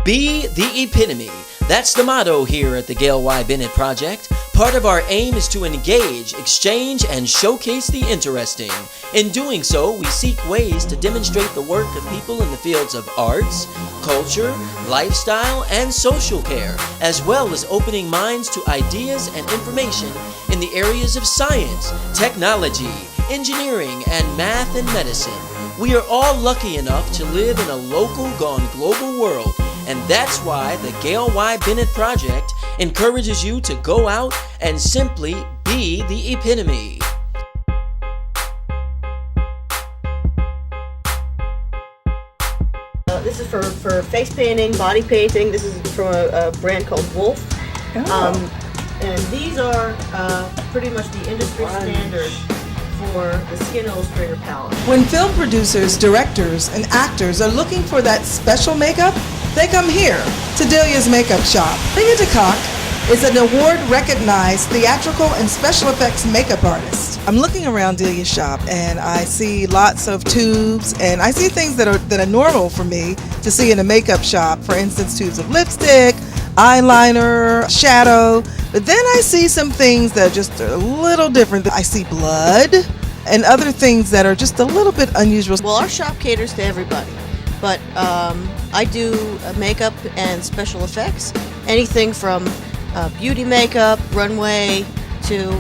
Be the epitome. That's the motto here at the Gail Y. Bennett Project. Part of our aim is to engage, exchange, and showcase the interesting. In doing so, we seek ways to demonstrate the work of people in the fields of arts, culture, lifestyle, and social care, as well as opening minds to ideas and information in the areas of science, technology, engineering, and math and medicine. We are all lucky enough to live in a local gone global world, and that's why the Gail Y. Bennett Project encourages you to go out and simply be the epitome. This is for face painting, body painting. This is from a brand called Wolf. Oh. And these are pretty much the industry standard for the Skin Illustrator palette. When film producers, directors, and actors are looking for that special makeup, they come here to Delia's Makeup Shop. Delia de Cock is an award-recognized theatrical and special effects makeup artist. I'm looking around Delia's shop and I see lots of tubes, and I see things that are normal for me to see in a makeup shop. For instance, tubes of lipstick, eyeliner, shadow. But then I see some things that are just a little different. I see blood and other things that are just a little bit unusual. Well, our shop caters to everybody, but I do makeup and special effects. Anything from beauty makeup, runway, to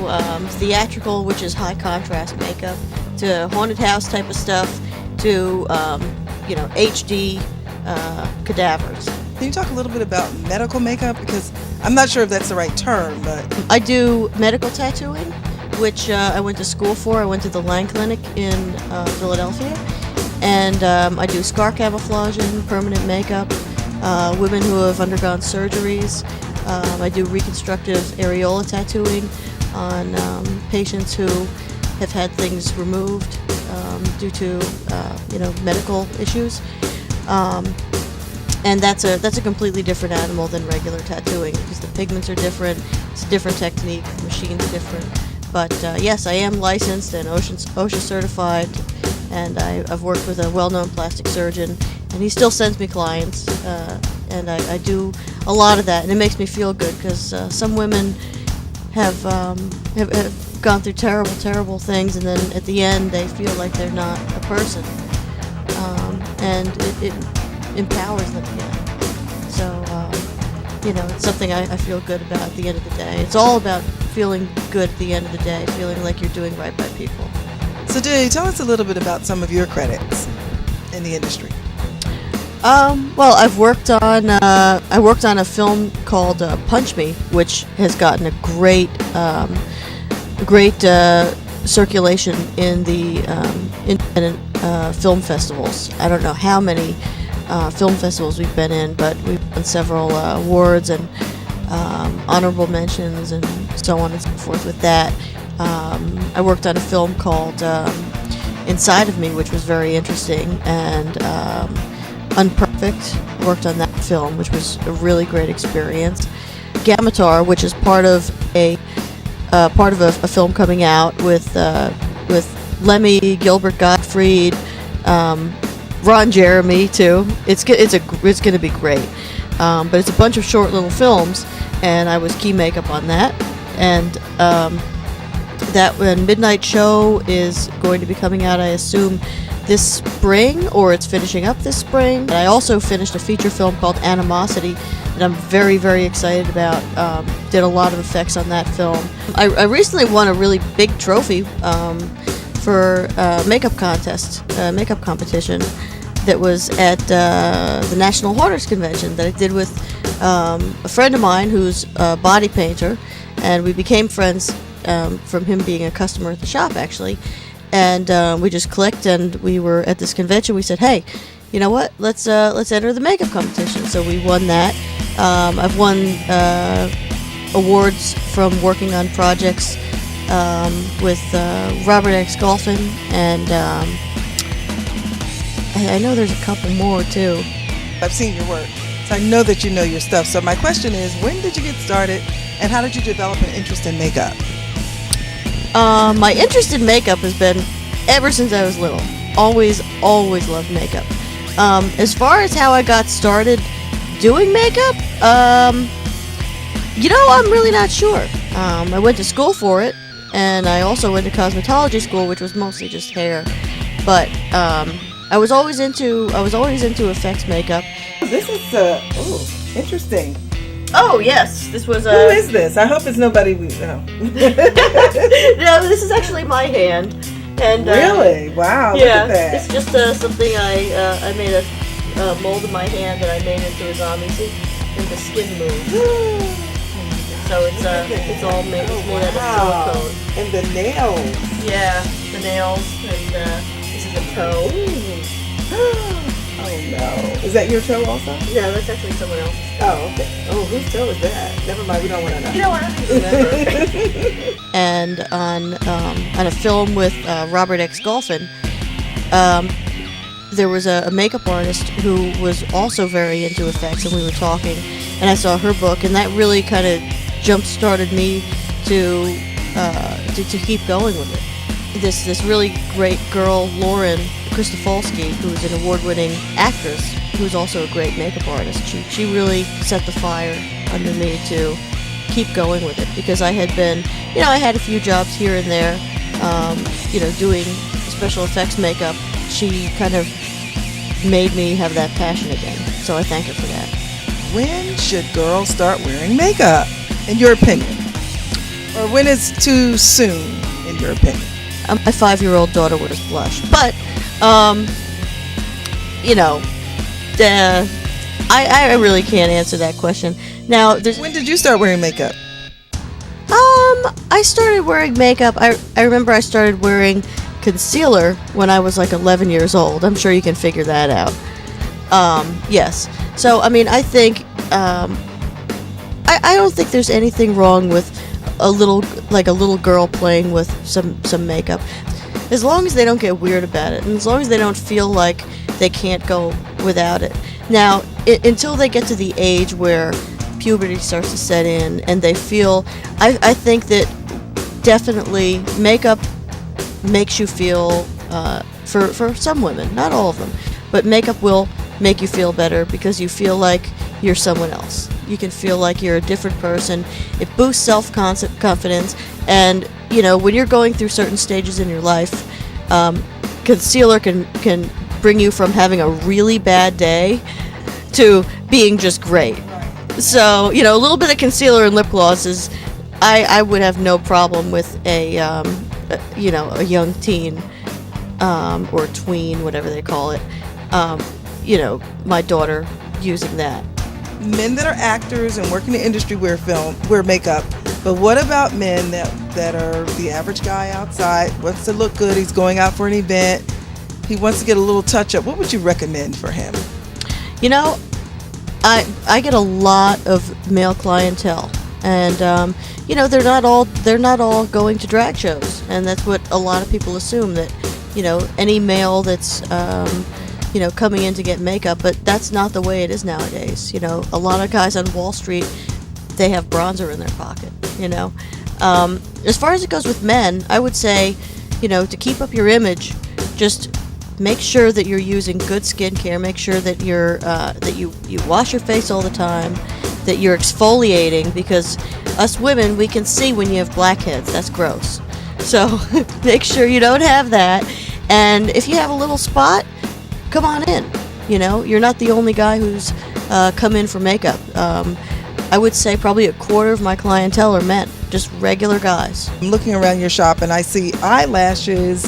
theatrical, which is high contrast makeup, to haunted house type of stuff, to HD cadavers. Can you talk a little bit about medical makeup? Because I'm not sure if that's the right term, but... I do medical tattooing, which I went to school for. I went to the Lang Clinic in Philadelphia. And I do scar camouflaging, permanent makeup, women who have undergone surgeries. I do reconstructive areola tattooing on patients who have had things removed due to medical issues. And that's a completely different animal than regular tattooing because the pigments are different. It's a different technique. The machine's different. But yes, I am licensed and OSHA certified, and I've worked with a well-known plastic surgeon, and he still sends me clients, and I do a lot of that, and it makes me feel good because some women have gone through terrible things, and then at the end they feel like they're not a person, and it empowers them again. So, it's something I feel good about at the end of the day. It's all about feeling good at the end of the day, feeling like you're doing right by people. So, Delia, tell us a little bit about some of your credits in the industry. Well, I worked on a film called Punch Me, which has gotten a great circulation in the independent film festivals. I don't know how many film festivals we've been in, but we've won several awards and honorable mentions and so on and so forth with that. I worked on a film called Inside of Me, which was very interesting, and Unperfect. Worked on that film, which was a really great experience. Gamatar, which is part of a film coming out with Lemmy, Gilbert Gottfried, Ron Jeremy too. It's going to be great. But it's a bunch of short little films, and I was key makeup on that. And that Midnight Show is going to be coming out, I assume, this spring, or it's finishing up this spring. And I also finished a feature film called Animosity that I'm very, very excited about. Did a lot of effects on that film. I recently won a really big trophy for makeup competition that was at the National Haunters Convention that I did with a friend of mine who's a body painter, and we became friends from him being a customer at the shop, actually. And we just clicked, and we were at this convention. We said, hey, you know what, let's enter the makeup competition. So we won that. I've won awards from working on projects with Robert X. Golphin, and I know there's a couple more too. I've seen your work, so I know that you know your stuff. So my question is, when did you get started, and how did you develop an interest in makeup? My interest in makeup has been ever since I was little. Always loved makeup. As far as how I got started, doing makeup? I'm really not sure. I went to school for it, and I also went to cosmetology school, which was mostly just hair. But I was always into effects makeup. This is interesting. Oh yes, this was Who is this? I hope it's nobody we know. No, this is actually my hand. And really? Wow! Yeah, look at that. it's just something I made a mold in my hand that I made into a zombie suit, and the skin moves. So it's all made out of silicone. And the nails. Yeah, the nails, and this is a toe. Oh no! Is that your toe also? Yeah, that's actually someone else's. Oh, okay. Oh, whose toe is that? Never mind. We don't want to know. You know what? I don't remember. And on a film with Robert X. Golphin, there was a makeup artist who was also very into effects, and we were talking, and I saw her book, and that really kind of jump-started me to keep going with it. This really great girl, Lauren Kristofalski, who's an award-winning actress, who's also a great makeup artist. She really set the fire under me to keep going with it, because I had been, I had a few jobs here and there, doing special effects makeup. She kind of made me have that passion again, so I thank her for that. When should girls start wearing makeup, in your opinion? Or when is too soon, in your opinion? My 5-year-old daughter wears blush, but, I really can't answer that question. Now, when did you start wearing makeup? I started wearing makeup. I remember I started wearing concealer when I was like 11 years old. I'm sure you can figure that out. Yes. So, I think, I don't think there's anything wrong with a little girl playing with some makeup. As long as they don't get weird about it, and as long as they don't feel like they can't go without it. Now, until they get to the age where puberty starts to set in, and they feel, I think that definitely makeup makes you feel, for some women, not all of them, but makeup will make you feel better because you feel like you're someone else. You can feel like you're a different person. It boosts self-confidence, and when you're going through certain stages in your life, concealer can bring you from having a really bad day to being just great. So, a little bit of concealer and lip gloss is, I would have no problem with a young teen, or tween, whatever they call it, my daughter using that. Men that are actors and work in the industry wear makeup, but what about men that are the average guy outside, wants to look good, he's going out for an event, he wants to get a little touch-up? What would you recommend for him? I get a lot of male clientele, and they're not all going to drag shows, and that's what a lot of people assume, that any male that's coming in to get makeup, but that's not the way it is nowadays. A lot of guys on Wall Street, they have bronzer in their pocket. As far as it goes with men, I would say, to keep up your image, just make sure that you're using good skincare. Make sure that you wash your face all the time, that you're exfoliating, because us women, we can see when you have blackheads. That's gross. So make sure you don't have that. And if you have a little spot, come on in. You're not the only guy who's come in for makeup. I would say probably a quarter of my clientele are men, just regular guys. I'm looking around your shop and I see eyelashes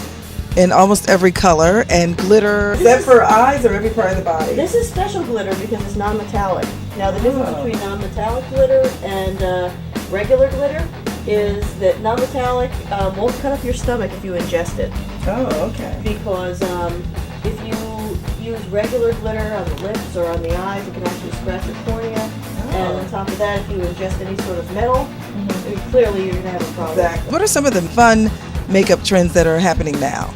in almost every color and glitter. Is that for eyes or every part of the body? This is special glitter because it's non-metallic. Now, the difference between non-metallic glitter and regular glitter is that non-metallic won't cut up your stomach if you ingest it. Oh, okay. Because if you use regular glitter on the lips or on the eyes, it can actually scratch your cornea. And on top of that, if you ingest any sort of metal, clearly you're going to have a problem. Exactly. What are some of the fun makeup trends that are happening now?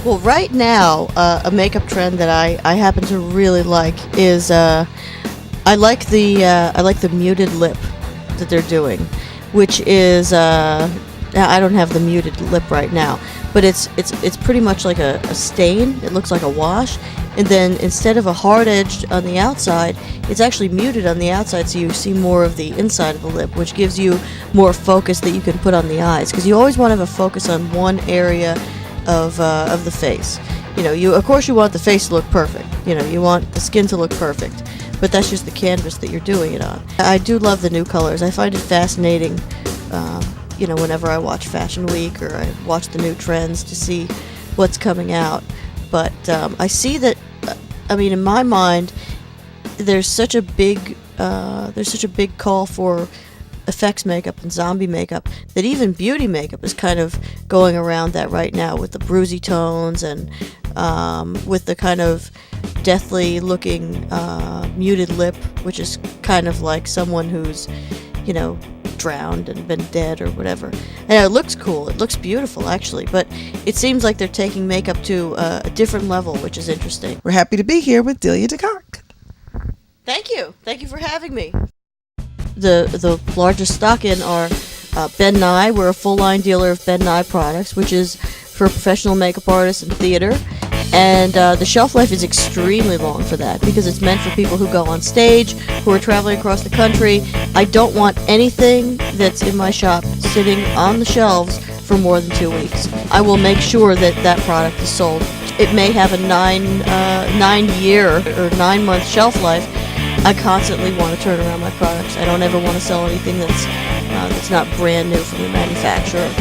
Well, right now, a makeup trend that I happen to really like is I like the muted lip that they're doing, which is Now, I don't have the muted lip right now, but it's pretty much like a stain. It looks like a wash, and then instead of a hard edge on the outside, it's actually muted on the outside, so you see more of the inside of the lip, which gives you more focus that you can put on the eyes, because you always want to have a focus on one area of the face. Of course you want the face to look perfect. You want the skin to look perfect, but that's just the canvas that you're doing it on. I do love the new colors. I find it fascinating, whenever I watch Fashion Week or I watch the new trends to see what's coming out. But I see that, in my mind, there's such a big call for effects makeup and zombie makeup that even beauty makeup is kind of going around that right now, with the bruisey tones and with the kind of deathly looking muted lip, which is kind of like someone who's drowned and been dead or whatever. And it looks cool, it looks beautiful actually, but it seems like they're taking makeup to a different level, which is interesting. We're happy to be here with Delia de Cock. Thank you for having me. The largest stock in are Ben Nye. We're a full line dealer of Ben Nye products, which is for professional makeup artists and theater. And the shelf life is extremely long for that, because it's meant for people who go on stage, who are traveling across the country. I don't want anything that's in my shop sitting on the shelves for more than 2 weeks. I will make sure that product is sold. It may have a 9-year or 9-month shelf life. I constantly want to turn around my products. I don't ever want to sell anything that's not brand new from the manufacturer.